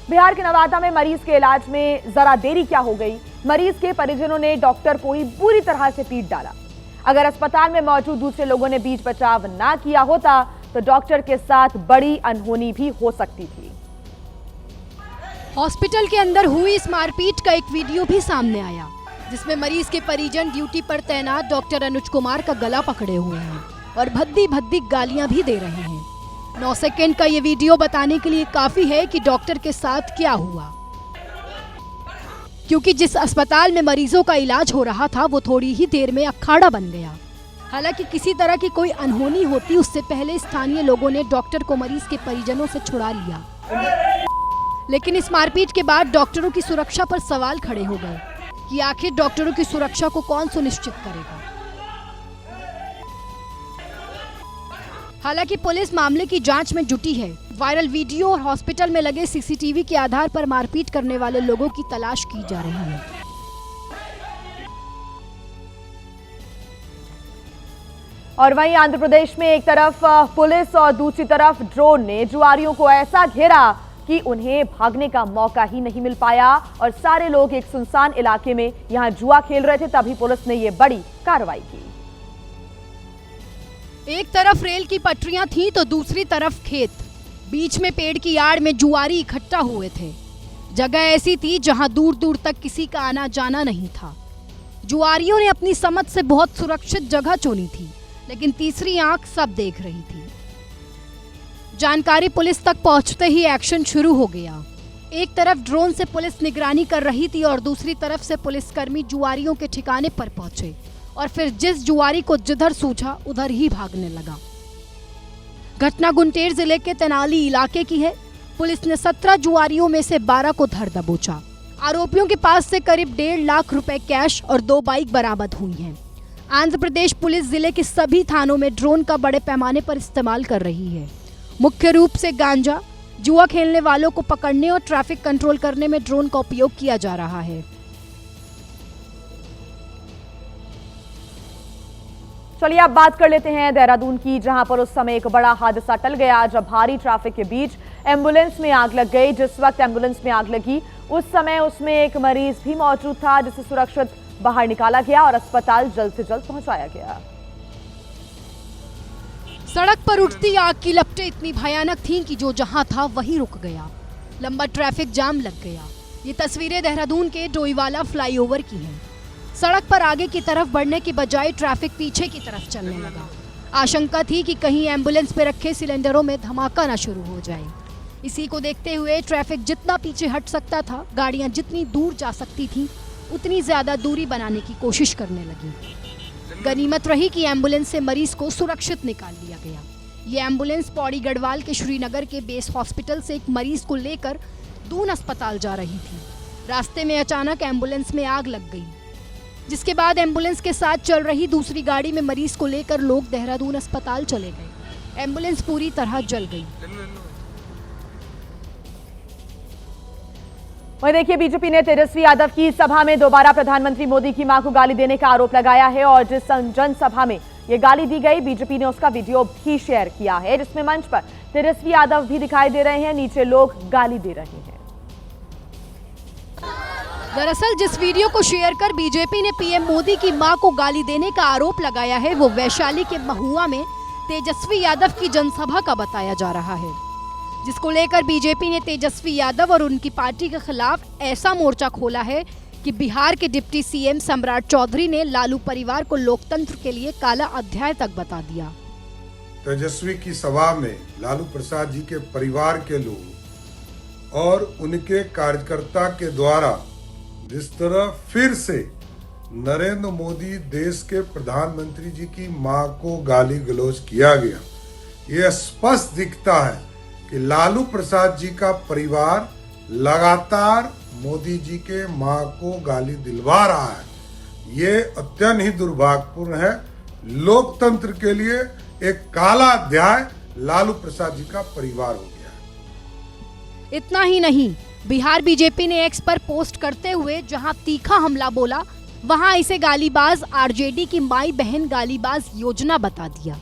बिहार के नवादा में मरीज के इलाज में जरा देरी क्या हो गई। मरीज के परिजनों ने डॉक्टर को ही बुरी तरह से पीट डाला। अगर अस्पताल में मौजूद दूसरे लोगों ने बीच बचाव ना किया होता तो डॉक्टर के साथ बड़ी अनहोनी भी हो सकती थी। हॉस्पिटल के अंदर हुई इस मारपीट का एक वीडियो भी सामने आया, जिसमें मरीज के परिजन ड्यूटी पर तैनात डॉक्टर अनुज कुमार का गला पकड़े हुए हैं और भद्दी भद्दी गालियां भी दे रहे हैं। 9 सेकंड का ये वीडियो बताने के लिए काफी है कि डॉक्टर के साथ क्या हुआ, क्योंकि जिस अस्पताल में मरीजों का इलाज हो रहा था वो थोड़ी ही देर में अखाड़ा बन गया। हालांकि किसी तरह की कोई अनहोनी होती उससे पहले स्थानीय लोगों ने डॉक्टर को मरीज के परिजनों से छुड़ा लिया, लेकिन इस मारपीट के बाद डॉक्टरों की सुरक्षा पर सवाल खड़े हो गए कि आखिर डॉक्टरों की सुरक्षा को कौन सुनिश्चित करेगा। हालांकि पुलिस मामले की जांच में जुटी है। वायरल वीडियो और हॉस्पिटल में लगे सीसीटीवी के आधार पर मारपीट करने वाले लोगों की तलाश की जा रही है। और वहीं आंध्र प्रदेश में एक तरफ पुलिस और दूसरी तरफ ड्रोन ने जुआरियों को ऐसा घेरा कि उन्हें भागने का मौका ही नहीं मिल पाया और सारे लोग एक सुनसान इलाके में यहां जुआ खेल रहे थे, तभी पुलिस ने ये बड़ी कार्रवाई की। एक तरफ रेल की पटरियां थीं तो दूसरी तरफ खेत, बीच में पेड़ की आड़ में जुआरी इकट्ठा हुए थे। जगह ऐसी थी जहां दूर दूर तक किसी का आना जाना नहीं था। जुआरियों ने अपनी समझ से बहुत सुरक्षित जगह चुनी थी, लेकिन तीसरी आंख सब देख रही थी। जानकारी पुलिस तक पहुंचते ही एक्शन शुरू हो गया। एक तरफ ड्रोन से पुलिस निगरानी कर रही थी और दूसरी तरफ से पुलिसकर्मी जुआरियों के ठिकाने पर पहुंचे और फिर जिस जुआरी को जिधर सूझा उधर ही भागने लगा। घटना गुंटेर जिले के तेनाली इलाके की है। पुलिस ने 17 जुआरियों में से 12 को धर दबोचा। आरोपियों के पास से करीब 1.5 लाख रुपए कैश और 2 बाइक बरामद हुई हैं। आंध्र प्रदेश पुलिस जिले के सभी थानों में ड्रोन का बड़े पैमाने पर इस्तेमाल कर रही है। मुख्य रूप से गांजा, जुआ खेलने वालों को पकड़ने और ट्रैफिक कंट्रोल करने में ड्रोन का उपयोग किया जा रहा है। चलिए अब बात कर लेते हैं देहरादून की, जहां पर उस समय एक बड़ा हादसा टल गया जब भारी ट्रैफिक के बीच एम्बुलेंस में आग लग गई। जिस वक्त एम्बुलेंस में आग लगी उस समय उसमें एक मरीज भी मौजूद था, जिसे सुरक्षित बाहर निकाला गया और अस्पताल जल्द से जल्द पहुंचाया गया। सड़क पर उठती आग की लपटें इतनी भयानक थीं कि जो जहां था वहीं रुक गया। लंबा ट्रैफिक जाम लग गया। ये तस्वीरें देहरादून के डोईवाला फ्लाईओवर की हैं। सड़क पर आगे की तरफ बढ़ने की बजाय ट्रैफिक पीछे की तरफ चलने लगा। आशंका थी कि कहीं एम्बुलेंस पे रखे सिलेंडरों में धमाका ना शुरू हो जाए। इसी को देखते हुए ट्रैफिक जितना पीछे हट सकता था, गाड़ियां जितनी दूर जा सकती थीं, उतनी ज्यादा दूरी बनाने की कोशिश करने लगी। गनीमत रही कि एम्बुलेंस से मरीज को सुरक्षित निकाल लिया गया। ये एम्बुलेंस पौड़ी गढ़वाल के श्रीनगर के बेस हॉस्पिटल से एक मरीज को लेकर दून अस्पताल जा रही थी। रास्ते में अचानक एम्बुलेंस में आग लग गई, जिसके बाद एम्बुलेंस के साथ चल रही दूसरी गाड़ी में मरीज को लेकर लोग देहरादून अस्पताल चले गए। एम्बुलेंस पूरी तरह जल गई। वहीं देखिए, बीजेपी ने तेजस्वी यादव की सभा में दोबारा प्रधानमंत्री मोदी की मां को गाली देने का आरोप लगाया है और जिस जनसभा में ये गाली दी गई, बीजेपी ने उसका वीडियो भी शेयर किया है, जिसमें मंच पर तेजस्वी यादव भी दिखाई दे रहे हैं, नीचे लोग गाली दे रहे हैं। दरअसल जिस वीडियो को शेयर कर बीजेपी ने पीएम मोदी की मां को गाली देने का आरोप लगाया है, वो वैशाली के महुआ में तेजस्वी यादव की जनसभा का बताया जा रहा है, जिसको लेकर बीजेपी ने तेजस्वी यादव और उनकी पार्टी के खिलाफ ऐसा मोर्चा खोला है कि बिहार के डिप्टी सीएम सम्राट चौधरी ने लालू परिवार को लोकतंत्र के लिए काला अध्याय तक बता दिया। तेजस्वी की सभा में लालू प्रसाद जी के परिवार के लोग और उनके कार्यकर्ता के द्वारा जिस तरह फिर से नरेंद्र मोदी देश के प्रधानमंत्री जी की मां को गाली गलौज किया गया, यह स्पष्ट दिखता है कि लालू प्रसाद जी का परिवार लगातार मोदी जी के मां को गाली दिलवा रहा है। ये अत्यंत ही दुर्भाग्यपूर्ण है। लोकतंत्र के लिए एक काला अध्याय लालू प्रसाद जी का परिवार हो गया है। इतना ही नहीं, बिहार बीजेपी ने एक्स पर पोस्ट करते हुए जहां तीखा हमला बोला, वहां इसे गालीबाज आरजेडी की माई बहन गालीबाज योजना बता दिया।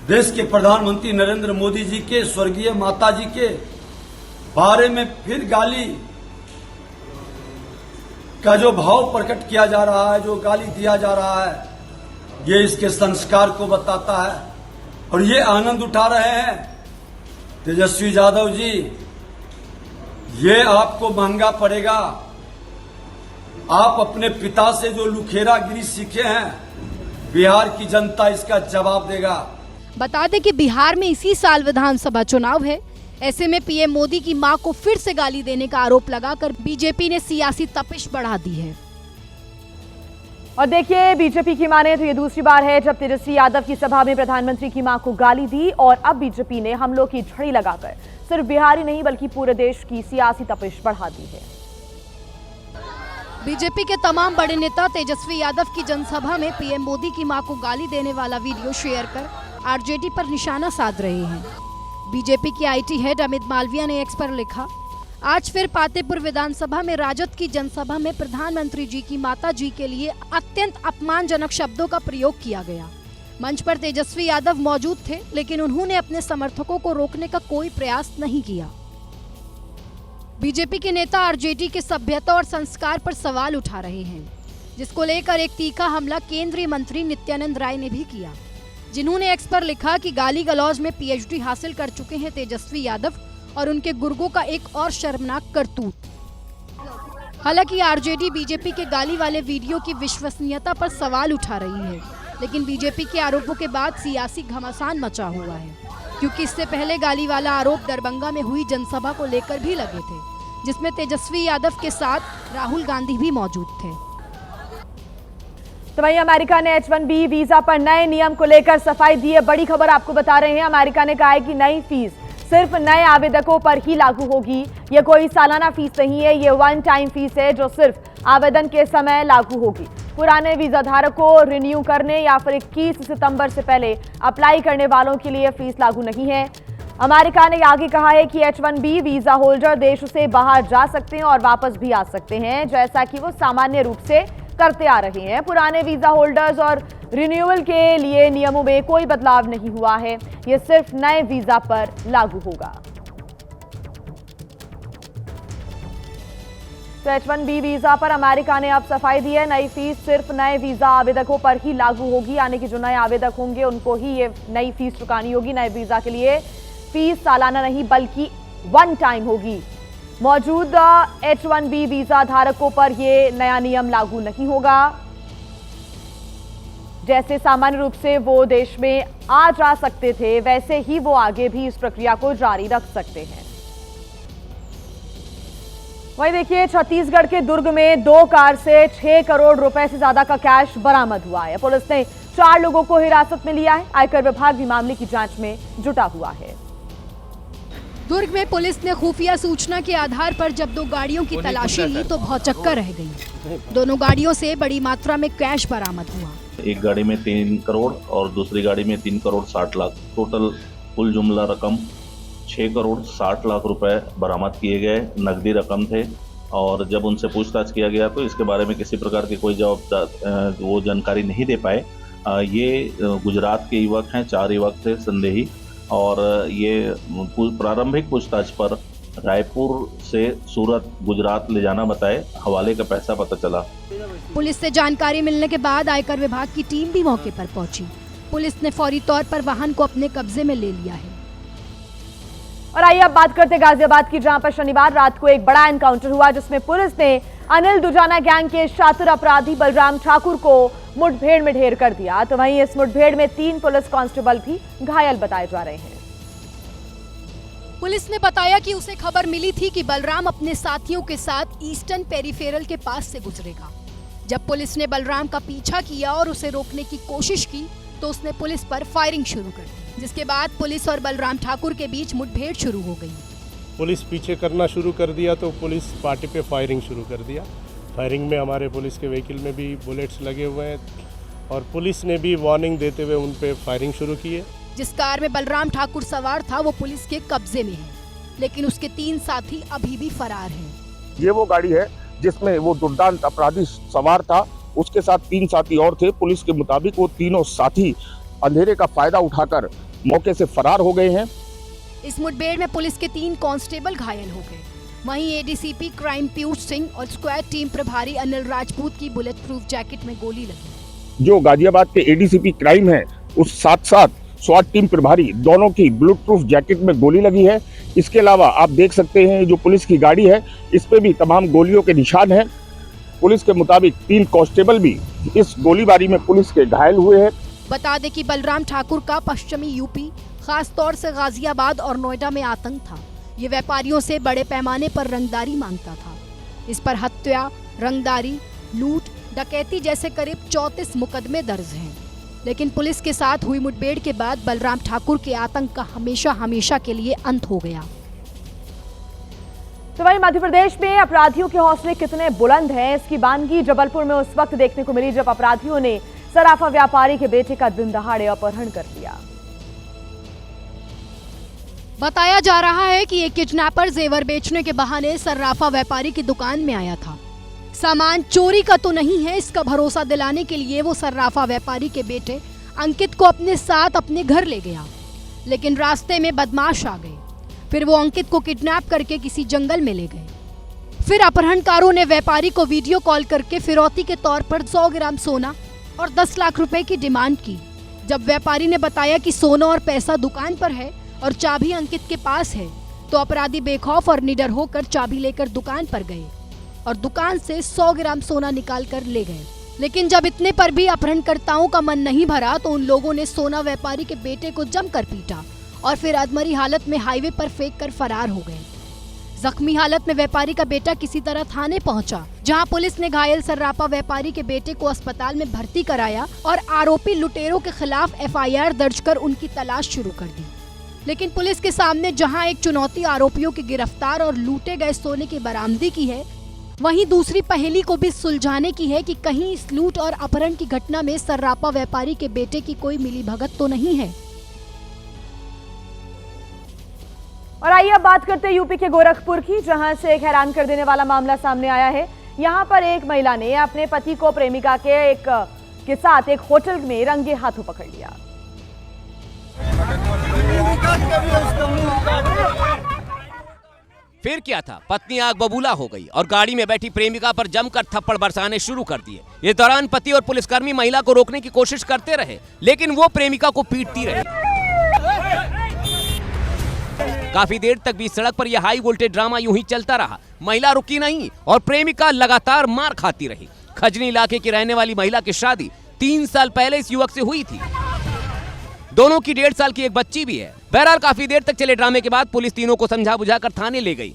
देश के प्रधानमंत्री नरेंद्र मोदी जी के स्वर्गीय माता जी के बारे में फिर गाली का जो भाव प्रकट किया जा रहा है, जो गाली दिया जा रहा है, ये इसके संस्कार को बताता है और ये आनंद उठा रहे हैं। तेजस्वी यादव जी, ये आपको महंगा पड़ेगा। आप अपने पिता से जो लुखेरागिरी सीखे हैं, बिहार की जनता इसका जवाब देगा। बता दें कि बिहार में इसी साल विधानसभा चुनाव है। ऐसे में पीएम मोदी की मां को फिर से गाली देने का आरोप लगाकर बीजेपी ने सियासी तपिश बढ़ा दी है। और देखिए, बीजेपी की माने तो ये दूसरी बार है जब तेजस्वी यादव की सभा में प्रधानमंत्री की मां को गाली दी और अब बीजेपी ने हमलों की झड़ी लगाकर सिर्फ बिहार ही नहीं बल्कि पूरे देश की सियासी तपिश बढ़ा दी है। बीजेपी के तमाम बड़े नेता तेजस्वी यादव की जनसभा में पीएम मोदी की मां को गाली देने वाला वीडियो शेयर कर आरजेडी पर निशाना साध रहे हैं। बीजेपी की आईटी हेड अमित मालविया ने एक्स पर लिखा, आज फिर पातेपुर विधानसभा में राजद की जनसभा में प्रधानमंत्री जी की माता जी के लिए अत्यंत अपमानजनक शब्दों का प्रयोग किया गया। मंच पर तेजस्वी यादव मौजूद थे, लेकिन उन्होंने अपने समर्थकों को रोकने का कोई प्रयास नहीं किया। बीजेपी के नेता आरजेडी के सभ्यता और संस्कार पर सवाल उठा रहे हैं, जिसको लेकर एक तीखा हमला केंद्रीय मंत्री नित्यानंद राय ने भी किया, जिन्होंने एक्स पर लिखा कि गाली गलौज में पीएचडी हासिल कर चुके हैं तेजस्वी यादव और उनके गुर्गों का एक और शर्मनाक करतूत। हालांकि आरजेडी बीजेपी के गाली वाले वीडियो की विश्वसनीयता पर सवाल उठा रही है, लेकिन बीजेपी के आरोपों के बाद सियासी घमासान मचा हुआ है, क्योंकि इससे पहले गाली वाला आरोप दरभंगा में हुई जनसभा को लेकर भी लगे थे, जिसमें तेजस्वी यादव के साथ राहुल गांधी भी मौजूद थे। तो वहीं अमेरिका ने H-1B वीजा पर नए नियम को लेकर सफाई दी है। बड़ी खबर आपको बता रहे हैं, अमेरिका ने कहा है कि नई फीस सिर्फ नए आवेदकों पर ही लागू होगी। ये कोई सालाना फीस नहीं है, ये वन टाइम फीस है जो सिर्फ आवेदन के समय लागू होगी। पुराने वीजा धारकों को रिन्यू करने या फिर 21 सितंबर से पहले अप्लाई करने वालों के लिए फीस लागू नहीं है। अमेरिका ने आगे कहा है कि H-1B वीजा होल्डर देश से बाहर जा सकते हैं और वापस भी आ सकते हैं, जैसा कि वो सामान्य रूप से करते आ रहे हैं। पुराने वीजा होल्डर्स और रिन्यूअल के लिए नियमों में कोई बदलाव नहीं हुआ है, ये सिर्फ नए वीजा पर लागू होगा। तो H-1B वीजा पर अमेरिका ने अब सफाई दी है। नई फीस सिर्फ नए वीजा आवेदकों पर ही लागू होगी, यानी कि जो नए आवेदक होंगे उनको ही ये नई फीस चुकानी होगी। नए वीजा के लिए फीस सालाना नहीं बल्कि वन टाइम होगी। मौजूदा H-1B वीजा धारकों पर यह नया नियम लागू नहीं होगा। जैसे सामान्य रूप से वो देश में आ जा सकते थे, वैसे ही वो आगे भी इस प्रक्रिया को जारी रख सकते हैं। वहीं देखिए, छत्तीसगढ़ के दुर्ग में 2 कार से 6 करोड़ रुपए से ज्यादा का कैश बरामद हुआ है। पुलिस ने 4 लोगों को हिरासत में लिया है। आयकर विभाग भी मामले की जांच में जुटा हुआ है। दुर्ग में पुलिस ने खुफिया सूचना के आधार पर जब 2 गाड़ियों की तलाशी ली तो भौचक्का रह गई। दोनों गाड़ियों से बड़ी मात्रा में कैश बरामद हुआ। एक गाड़ी में 3 करोड़ और दूसरी गाड़ी में 3 करोड़ 60 लाख, टोटल कुल जुमला रकम 6 करोड़ 60 लाख रुपए बरामद किए गए। नकदी रकम थे और जब उनसे पूछताछ किया गया तो इसके बारे में किसी प्रकार की कोई वो जानकारी नहीं दे पाए। ये गुजरात के युवक हैं, 4 युवक थे संदेही, और ये प्रारंभिक पूछताछ पर रायपुर से सूरत गुजरात ले जाना बताए। हवाले का पैसा पता चला। पुलिस से जानकारी मिलने के बाद आयकर विभाग की टीम भी मौके पर पहुंची। पुलिस ने फौरी तौर पर वाहन को अपने कब्जे में ले लिया है। और आइए अब बात करते गाजियाबाद की, जहां पर शनिवार रात को एक बड़ा एनकाउंटर हुआ, जिसमें पुलिस ने अनिल दुजाना गैंग के शातिर अपराधी बलराम ठाकुर को मुठभेड़ में ढेर कर दिया। तो वहीं इस मुठभेड़ में 3 पुलिस कांस्टेबल भी घायल बताए जा रहे हैं। पुलिस ने बताया कि उसे खबर मिली थी कि बलराम अपने साथियों के साथ ईस्टर्न पेरिफेरल के पास से गुजरेगा। जब पुलिस ने बलराम का पीछा किया और उसे रोकने की कोशिश की तो उसने पुलिस पर फायरिंग शुरू कर दी, जिसके बाद पुलिस और बलराम ठाकुर के बीच मुठभेड़ शुरू हो गई। पुलिस पीछे करना शुरू कर दिया तो पुलिस पार्टी पे फायरिंग शुरू कर दिया। फायरिंग में हमारे पुलिस के व्हीकल में भी बुलेट्स लगे हुए हैं और पुलिस ने भी वार्निंग देते हुए उन पे फायरिंग शुरू की है। जिस कार में बलराम ठाकुर सवार था वो पुलिस के कब्जे में है, लेकिन उसके 3 साथी अभी भी फरार हैं। ये वो गाड़ी है जिसमें वो दुर्दांत अपराधी सवार था, उसके साथ 3 साथी और थे। पुलिस के मुताबिक वो तीनों साथी अंधेरे का फायदा उठाकर मौके से फरार हो गए हैं। इस मुठभेड़ में पुलिस के 3 कांस्टेबल घायल हो गए। वहीं एडीसीपी क्राइम पीयूष सिंह और स्क्वाड टीम प्रभारी अनिल राजपूत की बुलेट प्रूफ जैकेट में गोली लगी। जो गाजियाबाद के एडीसीपी क्राइम है, उस साथ साथ स्वाट टीम प्रभारी दोनों की बुलेट प्रूफ जैकेट में गोली लगी है। इसके अलावा आप देख सकते हैं जो पुलिस की गाड़ी है, इस पे भी तमाम गोलियों के निशान हैं। पुलिस के मुताबिक 3 कांस्टेबल भी इस गोलीबारी में पुलिस के घायल हुए हैं। बता दें कि बलराम ठाकुर का पश्चिमी यूपी, खास तौर से गाजियाबाद और नोएडा में आतंक था। ये व्यापारियों से बड़े पैमाने पर रंगदारी मांगता था। इस पर हत्या, रंगदारी, लूट, डकैती जैसे करीब 34 मुकदमे दर्ज हैं। लेकिन पुलिस के साथ हुई मुठभेड़ के बाद बलराम ठाकुर के आतंक का हमेशा के लिए अंत हो गया। तो वहीं मध्य प्रदेश में अपराधियों के हौसले कितने बुलंद हैं, इसकी बानगी जबलपुर में उस वक्त देखने को मिली जब अपराधियों ने सराफा व्यापारी के बेटे का दिन दहाड़े अपहरण कर लिया। बताया जा रहा है कि एक किडनैपर जेवर बेचने के बहाने सर्राफा व्यापारी की दुकान में आया था। सामान चोरी का तो नहीं है, इसका भरोसा दिलाने के लिए वो सर्राफा व्यापारी के बेटे अंकित को अपने साथ अपने घर ले गया। लेकिन रास्ते में बदमाश आ गए। फिर वो अंकित को किडनैप करके किसी जंगल में ले गए। फिर अपहरणकारों ने व्यापारी को वीडियो कॉल करके फिरौती के तौर पर 100 ग्राम सोना और 10 लाख रुपए की डिमांड की। जब व्यापारी ने बताया कि सोना और पैसा दुकान पर है और चाबी अंकित के पास है, तो अपराधी बेखौफ और निडर होकर चाबी लेकर दुकान पर गए और दुकान से 100 ग्राम सोना निकाल कर ले गए। लेकिन जब इतने पर भी अपहरणकर्ताओं का मन नहीं भरा तो उन लोगों ने सोना व्यापारी के बेटे को जमकर पीटा और फिर अधमरी हालत में हाईवे पर फेंक कर फरार हो गए। जख्मी हालत में व्यापारी का बेटा किसी तरह थाने पहुंचा, जहां पुलिस ने घायल सर्राफा व्यापारी के बेटे को अस्पताल में भर्ती कराया और आरोपी लुटेरों के खिलाफ एफआईआर दर्ज कर उनकी तलाश शुरू कर दी। लेकिन पुलिस के सामने जहां एक चुनौती आरोपियों के गिरफ्तार और लूटे गए सोने की बरामदी की है, वहीं दूसरी पहेली को भी सुलझाने की है कि कहीं इस लूट और अपहरण की घटना में सर्राफा व्यापारी के बेटे की कोई मिलीभगत तो नहीं है। और आइए अब बात करते हैं यूपी के गोरखपुर की, जहां से एक हैरान कर देने वाला मामला सामने आया है। यहां पर एक महिला ने अपने पति को प्रेमिका के साथ एक होटल में रंगे हाथों पकड़ लिया। फिर क्या था, पत्नी आग बबूला हो गई और गाड़ी में बैठी प्रेमिका पर जमकर थप्पड़ बरसाने शुरू कर दिए। इस दौरान पति और पुलिसकर्मी महिला को रोकने की कोशिश करते रहे, लेकिन वो प्रेमिका को पीटती रही। काफी देर तक भी सड़क पर यह हाई वोल्टेज ड्रामा यूं ही चलता रहा। महिला रुकी नहीं और प्रेमिका लगातार मार खाती रही। खजनी इलाके की रहने वाली महिला की शादी 3 साल पहले इस युवक से हुई थी। दोनों की 1.5 साल की एक बच्ची भी है। बहरहाल काफी देर तक चले ड्रामे के बाद पुलिस तीनों को समझा बुझाकर थाने ले गई।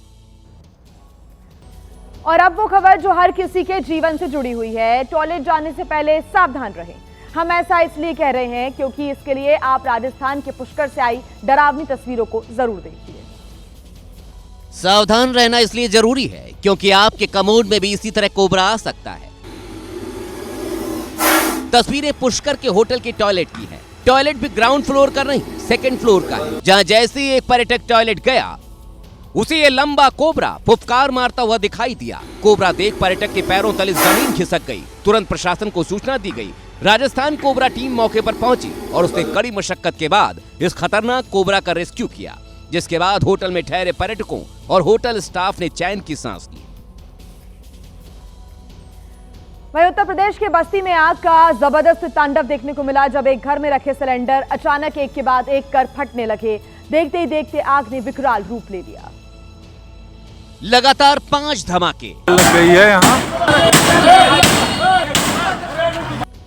और अब वो खबर जो हर किसी के जीवन से जुड़ी हुई है, टॉयलेट जाने से पहले सावधान रहें। हम ऐसा इसलिए कह रहे हैं क्योंकि इसके लिए आप राजस्थान के पुष्कर से आई डरावनी तस्वीरों को जरूर देखिए। सावधान रहना इसलिए जरूरी है क्योंकि आपके कमोड में भी इसी तरह कोबरा आ सकता है। तस्वीरें पुष्कर के होटल के टॉयलेट की है। टॉयलेट भी ग्राउंड फ्लोर का नहीं, 2nd फ्लोर का है, जहां जैसे ही एक पर्यटक टॉयलेट गया उसे ये लंबा कोबरा फुफकार मारता हुआ दिखाई दिया। कोबरा देख पर्यटक के पैरों तले जमीन खिसक गई। तुरंत प्रशासन को सूचना दी गई। राजस्थान कोबरा टीम मौके पर पहुंची और उसने कड़ी मशक्कत के बाद इस खतरनाक कोबरा का रेस्क्यू किया, जिसके बाद होटल में ठहरे पर्यटकों और होटल स्टाफ ने चैन की सांस ली। वहीं उत्तर प्रदेश के बस्ती में आग का जबरदस्त तांडव देखने को मिला, जब एक घर में रखे सिलेंडर अचानक एक के बाद एक कर फटने लगे। देखते ही देखते आग ने विकराल रूप ले लिया। लगातार 5 धमाके लग गई है यहाँ।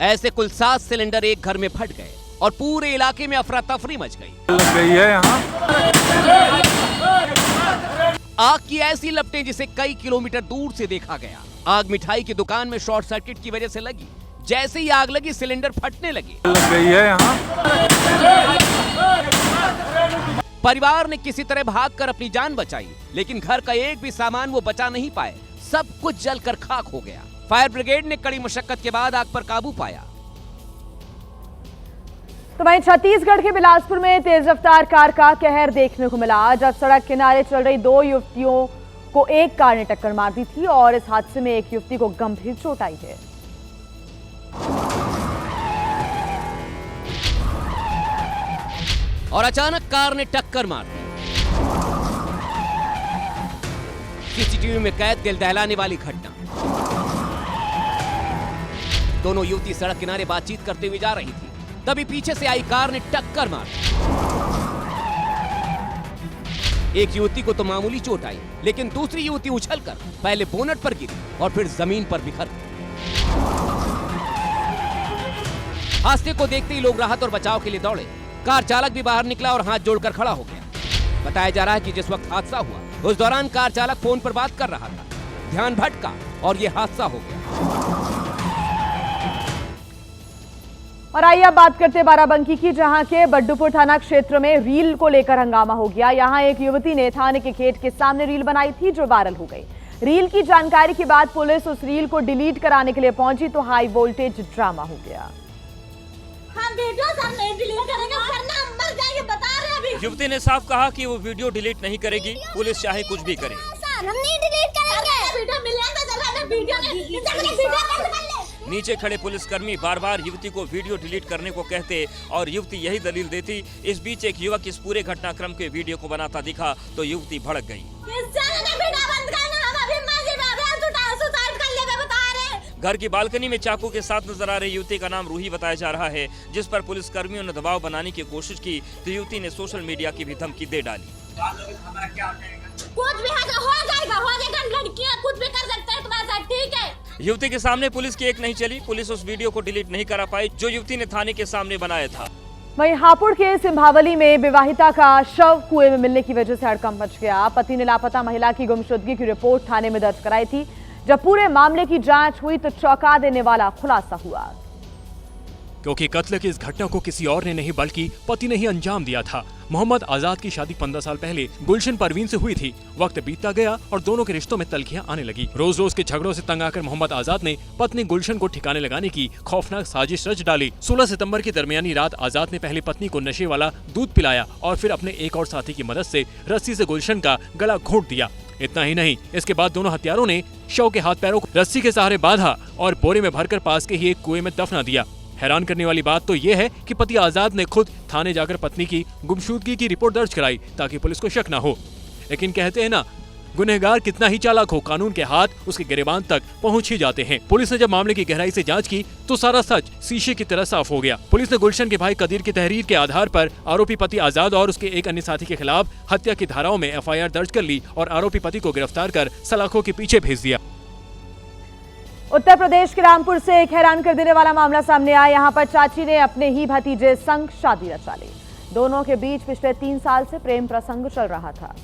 ऐसे कुल 7 सिलेंडर एक घर में फट गए और पूरे इलाके में अफरा तफरी मच गई। लग गई है यहाँ। आग की ऐसी लपटें जिसे कई किलोमीटर दूर से देखा गया। आग मिठाई की दुकान में शॉर्ट सर्किट की वजह से लगी। जैसे ही आग लगी सिलेंडर फटने लगे। लग गई है यहाँ। परिवार ने किसी तरह भागकर अपनी जान बचाई, लेकिन घर का एक भी सामान वो बचा नहीं पाए। सब कुछ जलकर खाक हो गया। फायर ब्रिगेड ने कड़ी मशक्कत के बाद आग पर काबू पाया। तो वहीं छत्तीसगढ़ के बिलासपुर में तेज रफ्तार कार का कहर देखने को मिला, जब सड़क किनारे चल रही 2 युवतियों को एक कार ने टक्कर मार दी थी और इस हादसे में एक युवती को गंभीर चोट आई है। और अचानक कार ने टक्कर मार दी। सीसीटीवी में कैद दिल दहलाने वाली घटना। दोनों युवती सड़क किनारे बातचीत करते हुए जा रही थी, तभी पीछे से आई कार ने टक्कर मार एक युवती को तो मामूली चोट आई, लेकिन दूसरी युवती उछलकर पहले बोनट पर गिरी और फिर जमीन पर बिखर गई। हादसे को देखते ही लोग राहत और बचाव के लिए दौड़े। कार चालक भी बाहर निकला और हाथ जोड़कर खड़ा हो गया। बताया जा रहा है कि जिस वक्त हादसा हुआ उस दौरान कार चालक फोन पर बात कर रहा था, ध्यान भटका और ये हादसा हो गया। और आइए अब बात करते हैं बाराबंकी की, जहां के बड्डूपुर थाना क्षेत्र में रील को लेकर हंगामा हो गया। यहां एक युवती ने थाने के गेट के सामने रील बनाई थी जो वायरल हो गई। रील की जानकारी के बाद पुलिस उस रील को डिलीट कराने के लिए पहुंची तो हाई वोल्टेज ड्रामा हो गया। हम वीडियो सब नहीं डिलीट करेंगे, वरना हम मर जाएंगे, बता रहे हैं अभी। युवती ने साफ कहा कि वो वीडियो डिलीट नहीं करेगी, पुलिस चाहे कुछ भी करे। सर हम नहीं डिलीट करेंगे, वीडियो मिलेगा तो जरा वीडियो बंद कर ले। नीचे खड़े पुलिसकर्मी बार बार युवती को वीडियो डिलीट करने को कहते और युवती यही दलील देती। इस बीच एक युवक इस पूरे घटनाक्रम के वीडियो को बनाता दिखा तो युवती भड़क गई। घर की बालकनी में चाकू के साथ नजर आ रही युवती का नाम रूही बताया जा रहा है, जिस पर पुलिसकर्मियों ने दबाव बनाने की कोशिश की तो युवती ने सोशल मीडिया की भी धमकी दे डाली। कुछ भी हो जाएगा, लड़कियां कुछ भी कर सकते हैं तुम्हारे साथ, ठीक है। युवती के सामने पुलिस की एक नहीं चली, पुलिस उस वीडियो को डिलीट नहीं करा पाई जो युवती ने थाने के सामने बनाया था। वहीं हापुड़ के सिंभावली में विवाहिता का शव कुएं में मिलने की वजह से हड़कंप मच गया। पति ने लापता महिला की गुमशुदगी की रिपोर्ट थाने में दर्ज कराई थी। जब पूरे मामले की जांच हुई तो चौंका देने वाला खुलासा हुआ, क्योंकि कत्ल की इस घटना को किसी और ने नहीं बल्कि पति ने ही अंजाम दिया था। मोहम्मद आजाद की शादी 15 साल पहले गुलशन परवीन से हुई थी। वक्त बीतता गया और दोनों के रिश्तों में तल्खियां आने लगी। रोज रोज के झगड़ों से तंग आकर मोहम्मद आजाद ने पत्नी गुलशन को ठिकाने लगाने की खौफनाक साजिश रच डाली। 16 सितंबर की दरमियानी रात आजाद ने पहले पत्नी को नशे वाला दूध पिलाया और फिर अपने एक और साथी की मदद से रस्सी से गुलशन का गला घोंट दिया। इतना ही नहीं, इसके बाद दोनों हत्यारों ने शव के हाथ पैरों को रस्सी के सहारे बांधा और बोरे में भरकर पास के ही एक कुएं में दफना दिया। हैरान करने वाली बात तो ये है कि पति आजाद ने खुद थाने जाकर पत्नी की गुमशुदगी की रिपोर्ट दर्ज कराई ताकि पुलिस को शक न हो। लेकिन कहते हैं ना, गुनहगार कितना ही चालाक हो, कानून के हाथ उसके गिरेबान तक पहुंच ही जाते हैं। पुलिस ने जब मामले की गहराई से जांच की तो सारा सच शीशे की तरह साफ हो गया। पुलिस ने गुलशन के भाई कदीर की तहरीर के आधार पर आरोपी पति आजाद और उसके एक अन्य साथी के खिलाफ हत्या की धाराओं में FIR दर्ज कर ली और आरोपी पति को गिरफ्तार कर सलाखों के पीछे भेज दिया। उत्तर प्रदेश के रामपुर से एक हैरान कर देने वाला मामला सामने आया। यहाँ पर चाची ने अपने ही भतीजे संग शादी रचा ली। दोनों के बीच पिछले 3 साल से प्रेम प्रसंग चल रहा था।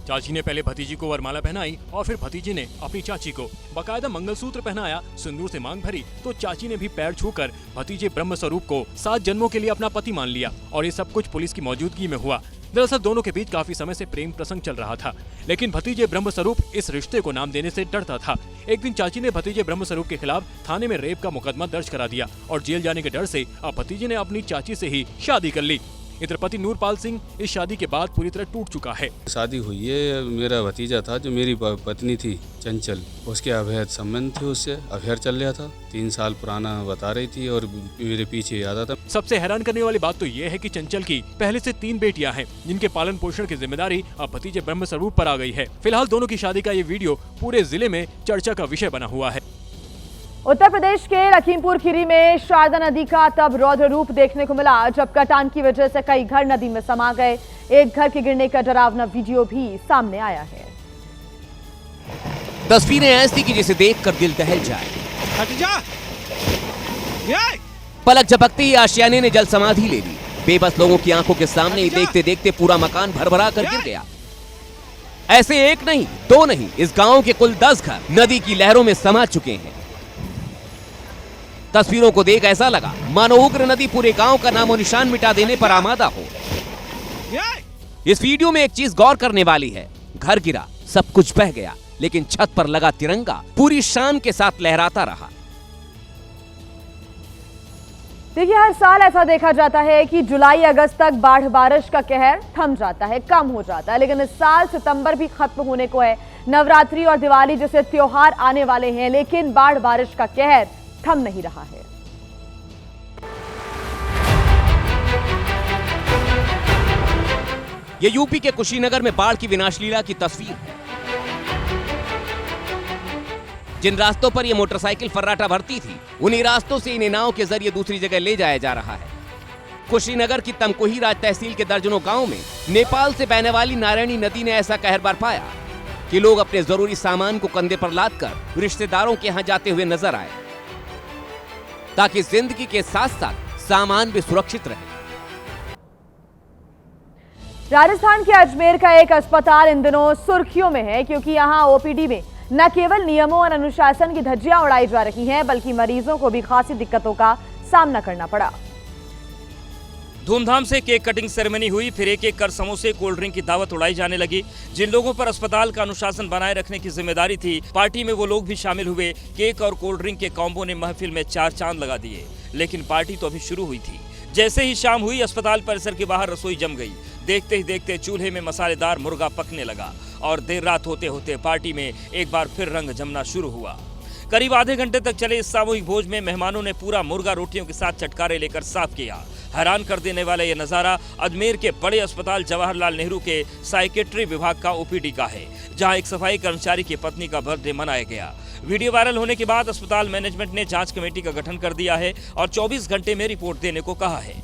चाची ने पहले भतीजी को वरमाला पहनाई और फिर भतीजी ने अपनी चाची को बाकायदा मंगलसूत्र पहनाया, सिंदूर से मांग भरी तो चाची ने भी पैर छूकर भतीजे ब्रह्म स्वरूप को 7 जन्मों के लिए अपना पति मान लिया। और ये सब कुछ पुलिस की मौजूदगी में हुआ। दरअसल दोनों के बीच काफी समय से प्रेम प्रसंग चल रहा था, लेकिन भतीजे ब्रह्म स्वरूप इस रिश्ते को नाम देने से डरता था। एक दिन चाची ने भतीजे ब्रह्म स्वरूप के खिलाफ थाने में रेप का मुकदमा दर्ज करा दिया और जेल जाने के डर से अब भतीजे ने अपनी चाची से ही शादी कर ली। इधर पति नूरपाल सिंह इस शादी के बाद पूरी तरह टूट चुका है। शादी हुई है, मेरा भतीजा था जो मेरी पत्नी थी चंचल, उसके अवैध संबंध थे, उससे अफेयर चल रहा था। 3 साल पुराना बता रही थी और मेरे पीछे आता था। सबसे हैरान करने वाली बात तो ये है कि चंचल की पहले से 3 बेटियां हैं, जिनके पालन पोषण की जिम्मेदारी अब भतीजे ब्रह्म स्वरूप पर आ गई है। फिलहाल दोनों की शादी का ये वीडियो पूरे जिले में चर्चा का विषय बना हुआ है। उत्तर प्रदेश के लखीमपुर खीरी में शारदा नदी का तब रौद्र रूप देखने को मिला जब कटान की वजह से कई घर नदी में समा गए। एक घर के गिरने का डरावना वीडियो भी सामने आया है। तस्वीरें ऐसी कि जिसे देखकर दिल दहल जाए। पलक झपकते ही आशियाने ने जल समाधि ले ली। बेबस लोगों की आंखों के सामने ही देखते देखते पूरा मकान भरभरा कर गिर गया। ऐसे 1 नहीं 2 नहीं, इस गांव के कुल 10 घर नदी की लहरों में समा चुके हैं। तस्वीरों को देख ऐसा लगा मानो उग्र नदी पूरे गांव का नामो निशान मिटा देने पर आमादा हो। इस वीडियो में एक चीज गौर करने वाली है, घर गिरा, सब कुछ बह गया, लेकिन छत पर लगा तिरंगा पूरी शान के साथ लहराता रहा। देखिए, हर साल ऐसा देखा जाता है कि जुलाई अगस्त तक बाढ़ बारिश का कहर थम जाता है, कम हो जाता है, लेकिन इस साल सितंबर भी खत्म होने को है। नवरात्रि और दिवाली जैसे त्योहार आने वाले हैं, लेकिन बाढ़ बारिश का कहर थम नहीं रहा है। ये यूपी के कुशीनगर में बाढ़ की विनाश लीला की तस्वीर है। जिन रास्तों पर ये मोटरसाइकिल फर्राटा भरती थी, उन्हीं रास्तों से इन नाव के जरिए दूसरी जगह ले जाया जा रहा है। कुशीनगर की तमकुही राज तहसील के दर्जनों गांव में नेपाल से बहने वाली नारायणी नदी ने ऐसा कहर बरपाया कि लोग अपने जरूरी सामान को कंधे पर लादकर रिश्तेदारों के यहाँ जाते हुए नजर आए, ताकि जिंदगी के साथ साथ सामान भी सुरक्षित रहे। राजस्थान के अजमेर का एक अस्पताल इन दिनों सुर्खियों में है, क्योंकि यहां ओपीडी में न केवल नियमों और अनुशासन की धज्जियां उड़ाई जा रही हैं, बल्कि मरीजों को भी खासी दिक्कतों का सामना करना पड़ा। धूमधाम से केक कटिंग सेरेमनी हुई, फिर एक एक कर समोसे कोल्ड ड्रिंक की दावत उड़ाई जाने लगी। जिन लोगों पर अस्पताल का अनुशासन बनाए रखने की जिम्मेदारी थी, पार्टी में वो लोग भी शामिल हुए। केक और कोल्ड ड्रिंक के कॉम्बो ने महफिल में 4 चांद लगा दिए। लेकिन पार्टी तो अभी शुरू हुई थी। जैसे ही शाम हुई, अस्पताल परिसर के बाहर रसोई जम गई। देखते ही देखते चूल्हे में मसालेदार मुर्गा पकने लगा और देर रात होते होते पार्टी में एक बार फिर रंग जमना शुरू हुआ। करीब आधे घंटे तक चले इस सामूहिक भोज में मेहमानों ने पूरा मुर्गा रोटियों के साथ चटकारे लेकर साफ किया। हैरान कर देने वाला यह नजारा अजमेर के बड़े अस्पताल जवाहरलाल नेहरू के साइकेट्री विभाग का ओपीडी का है, जहां एक सफाई कर्मचारी की पत्नी का बर्थडे मनाया गया। वीडियो वायरल होने के बाद अस्पताल मैनेजमेंट ने जांच कमेटी का गठन कर दिया है और 24 घंटे में रिपोर्ट देने को कहा है।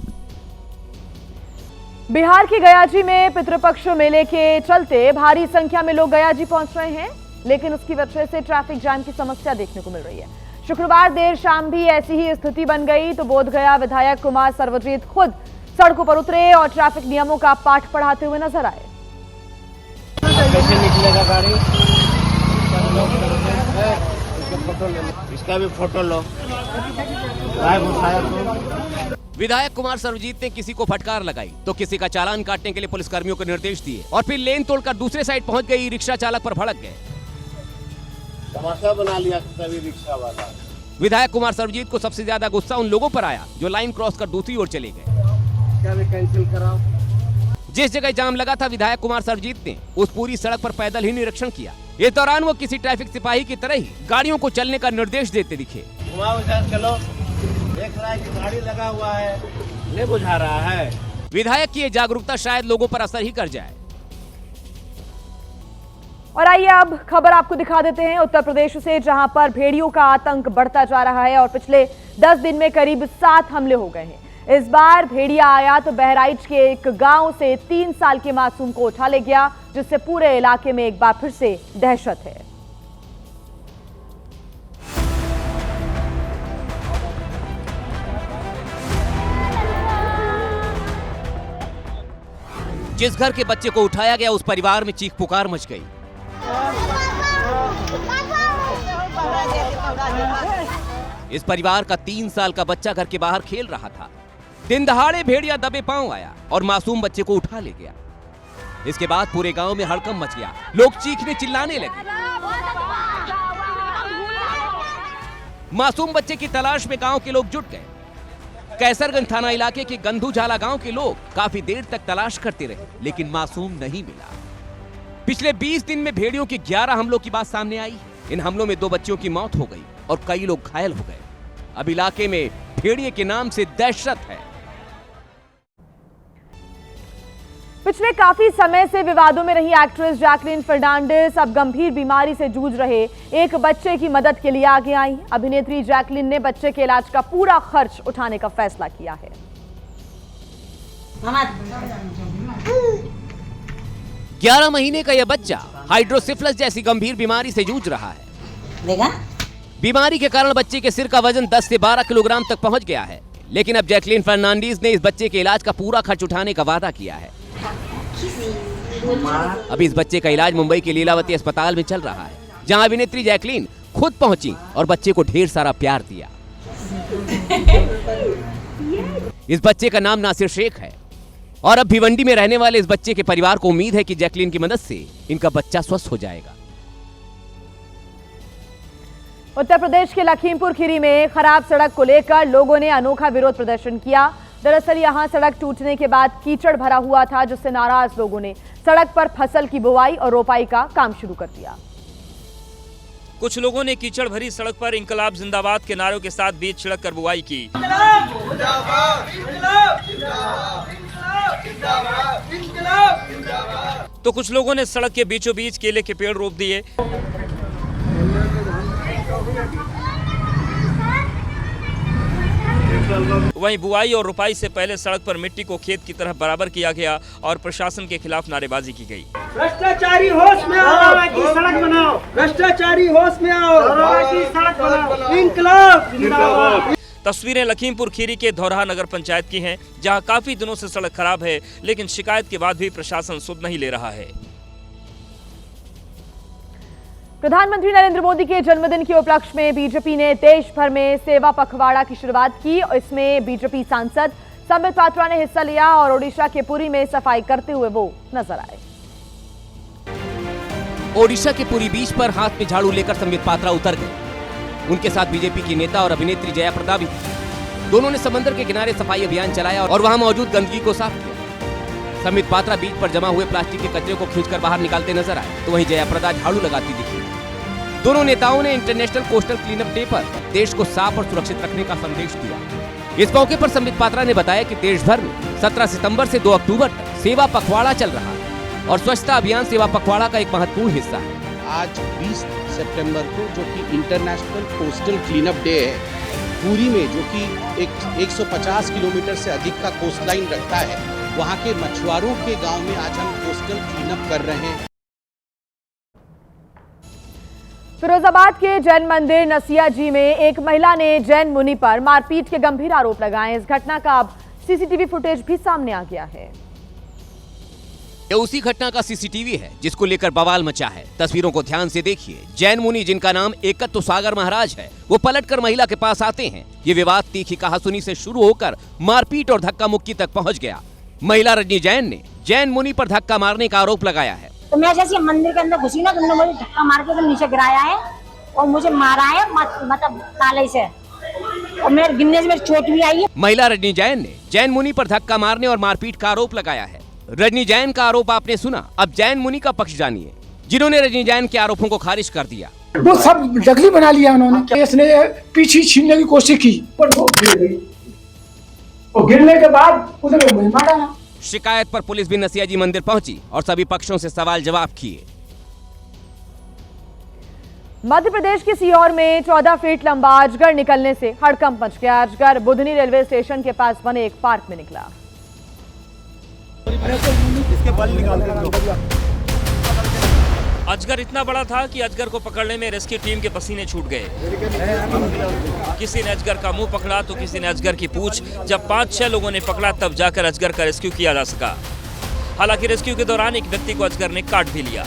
बिहार के गयाजी में पितृपक्ष मेले के चलते भारी संख्या में लोग गयाजी पहुंच रहे हैं, लेकिन उसकी वजह से ट्रैफिक जाम की समस्या देखने को मिल रही है। शुक्रवार देर शाम भी ऐसी ही स्थिति बन गई तो बोधगया विधायक कुमार सर्वजीत खुद सड़कों पर उतरे और ट्रैफिक नियमों का पाठ पढ़ाते हुए नजर आए। कैसे निकलेगा गाड़ी? इसका भी फोटो लो। विधायक कुमार सर्वजीत ने किसी को फटकार लगाई तो किसी का चालान काटने के लिए पुलिसकर्मियों को निर्देश दिए और फिर लेन तोड़कर दूसरे साइड पहुंच गई रिक्शा चालक पर भड़क गए। तमाशा बना लिया सभी रिक्शा वाला। विधायक कुमार सर्वजीत को सबसे ज्यादा गुस्सा उन लोगों पर आया जो लाइन क्रॉस कर दूसरी ओर चले गए। क्या भी कैंसिल कराओ। जिस जगह जाम लगा था, विधायक कुमार सर्वजीत ने उस पूरी सड़क पर पैदल ही निरीक्षण किया। इस दौरान वो किसी ट्रैफिक सिपाही की तरह ही गाड़ियों को चलने का निर्देश देते दिखे। चलो, देख रहा है कि गाड़ी लगा हुआ है, नहीं बुझा रहा है। विधायक की ये जागरूकता शायद लोगों पर असर ही कर जाए। और आइए अब खबर आपको दिखा देते हैं उत्तर प्रदेश से, जहां पर भेड़ियों का आतंक बढ़ता जा रहा है और पिछले 10 दिन में करीब 7 हमले हो गए हैं। इस बार भेड़िया आया तो बहराइच के एक गांव से 3 साल के मासूम को उठा ले गया, जिससे पूरे इलाके में एक बार फिर से दहशत है। जिस घर के बच्चे को उठाया गया, उस परिवार में चीख पुकार मच गई। इस परिवार का 3 साल का बच्चा घर के बाहर खेल रहा था। दिन दहाड़े भेड़िया दबे पांव आया और मासूम बच्चे को उठा ले गया। इसके बाद पूरे गांव में हड़कंप मच गया, लोग चीखने चिल्लाने लगे। मासूम बच्चे की तलाश में गांव के लोग जुट गए। कैसरगंज थाना इलाके के गंधुझाला गांव के लोग काफी देर तक तलाश करते रहे, लेकिन मासूम नहीं मिला। पिछले 20 दिन में भेड़ियों के 11 हमलों की बात सामने आई। इन हमलों में 2 बच्चियों की मौत हो गई और कई लोग घायल हो गए। अब इलाके में भेड़िए के नाम से दहशत है। पिछले काफी समय से विवादों में रही एक्ट्रेस जैकलीन फर्नांडिस अब गंभीर बीमारी से जूझ रहे एक बच्चे की मदद के लिए आगे आई। अभिनेत्री जैकलीन ने बच्चे के इलाज का पूरा खर्च उठाने का फैसला किया है। 11 महीने का यह बच्चा हाइड्रोसिफिलिस जैसी गंभीर बीमारी से जूझ रहा है। बीमारी के कारण बच्चे के सिर का वजन 10 से 12 किलोग्राम तक पहुंच गया है, लेकिन अब जैकलीन फर्नांडिस ने इस बच्चे के इलाज का पूरा खर्च उठाने का वादा किया है। अभी इस बच्चे का इलाज मुंबई के लीलावती अस्पताल में चल रहा है, जहां अभिनेत्री जैकलीन खुद पहुंची और बच्चे को ढेर सारा प्यार दिया। इस बच्चे का नाम नासिर शेख है और अब भिवंडी में रहने वाले इस बच्चे के परिवार को उम्मीद है कि जैकलीन की मदद से इनका बच्चा स्वस्थ हो जाएगा। उत्तर प्रदेश के लखीमपुर खीरी में खराब सड़क को लेकर लोगों ने अनोखा विरोध प्रदर्शन किया। दरअसल यहां सड़क टूटने के बाद कीचड़ भरा हुआ था, जिससे नाराज लोगों ने सड़क पर फसल की बुवाई और रोपाई का काम शुरू कर दिया। कुछ लोगों ने कीचड़ भरी सड़क पर इंकलाब जिंदाबाद के नारों के साथ बीच सड़क कर बुआई की। तो कुछ लोगों ने सड़क के बीचों बीच केले के पेड़ रोप दिए। वहीं बुआई और रुपाई से पहले सड़क पर मिट्टी को खेत की तरह बराबर किया गया और प्रशासन के खिलाफ नारेबाजी की गई। भ्रष्टाचारी होश में आओ, सड़क बनाओ। भ्रष्टाचारी होश में आओ, सड़क बनाओ। इंकलाब जिंदाबाद। तस्वीरें लखीमपुर खीरी के धौरहा नगर पंचायत की हैं, जहां काफी दिनों से सड़क खराब है, लेकिन शिकायत के बाद भी प्रशासन सुध नहीं ले रहा है। प्रधानमंत्री नरेंद्र मोदी के जन्मदिन के उपलक्ष्य में बीजेपी ने देश भर में सेवा पखवाड़ा की शुरुआत की। इसमें बीजेपी सांसद संबित पात्रा ने हिस्सा लिया और ओडिशा के पुरी में सफाई करते हुए वो नजर आए। ओडिशा के पुरी बीच पर हाथ में झाड़ू लेकर संबित पात्रा उतर गए। उनके साथ बीजेपी की नेता और अभिनेत्री जया प्रदा भी थी। दोनों ने समंदर के किनारे सफाई अभियान चलाया और वहां मौजूद गंदगी को साफ किया। संबित पात्रा बीच पर जमा हुए प्लास्टिक के कचरे को खींचकर बाहर निकालते नजर आए, तो वहीं जया प्रदा झाड़ू लगाती दिखी। दोनों नेताओं ने इंटरनेशनल कोस्टल क्लीनअप डे पर देश को साफ और सुरक्षित रखने का संदेश दिया। इस मौके पर संबित पात्रा ने बताया कि देश भर में 17 सितंबर से 2 अक्टूबर तक सेवा पखवाड़ा चल रहा है और स्वच्छता अभियान सेवा पखवाड़ा का एक महत्वपूर्ण हिस्सा है। आज 20 सितंबर को जो कि इंटरनेशनल कोस्टल क्लीनअप डे है, पुरी में जो कि एक 150 किलोमीटर से अधिक का कोस्ट लाइन रखता है, वहाँ के मछुआरों के गांव में आज हम कोस्टल क्लीनअप कर रहे हैं। फिरोजाबाद के जैन मंदिर नसिया जी में एक महिला ने जैन मुनि पर मारपीट के गंभीर आरोप लगाए। इस घटना का अब सीसीटीवी फुटेज भी सामने आ गया है। ये उसी घटना का सीसीटीवी है जिसको लेकर बवाल मचा है। तस्वीरों को ध्यान से देखिए। जैन मुनि जिनका नाम एकत्व सागर महाराज है, वो पलटकर महिला के पास आते हैं। ये विवाद तीखी कहासुनी से शुरू होकर मारपीट और धक्का मुक्की तक पहुंच गया। महिला रजनी जैन ने जैन मुनि पर धक्का मारने का आरोप लगाया है। तो मैं जैसे मंदिर के अंदर घुसी ना, तुमने मुझे धक्का मार के नीचे गिराया है और मुझे मारा है, मतलब ताले से, और मेरे गिरने से मेरी चोट भी आई है। महिला रजनी जैन ने जैन मुनि पर धक्का मारने और मारपीट का आरोप लगाया है। रजनी जैन का आरोप आपने सुना, अब जैन मुनि का पक्ष जानिए, जिन्होंने रजनी जैन के आरोपों को खारिज कर दिया। वो सब डगली बना लिया उन्होंने। इसने पीछे छीनने की कोशिश की पर वो गिर गई और गिरने के बाद उसने मुझे मारा। शिकायत पर पुलिस भी नसिया जी मंदिर पहुंची और सभी पक्षों से सवाल जवाब किए। मध्य प्रदेश के सीहोर में 14 फीट लंबा अजगर निकलने से हड़कंप मच गया। अजगर बुधनी रेलवे स्टेशन के पास बने एक पार्क में निकला। इसके बल निकालते। अजगर इतना बड़ा था कि अजगर को पकड़ने में रेस्क्यू टीम के पसीने छूट गए। किसी ने अजगर का मुंह पकड़ा तो किसी ने अजगर की पूंछ। जब 5-6 लोगों ने पकड़ा तब जाकर अजगर का रेस्क्यू किया जा सका। हालांकि रेस्क्यू के दौरान एक व्यक्ति को अजगर ने काट भी लिया।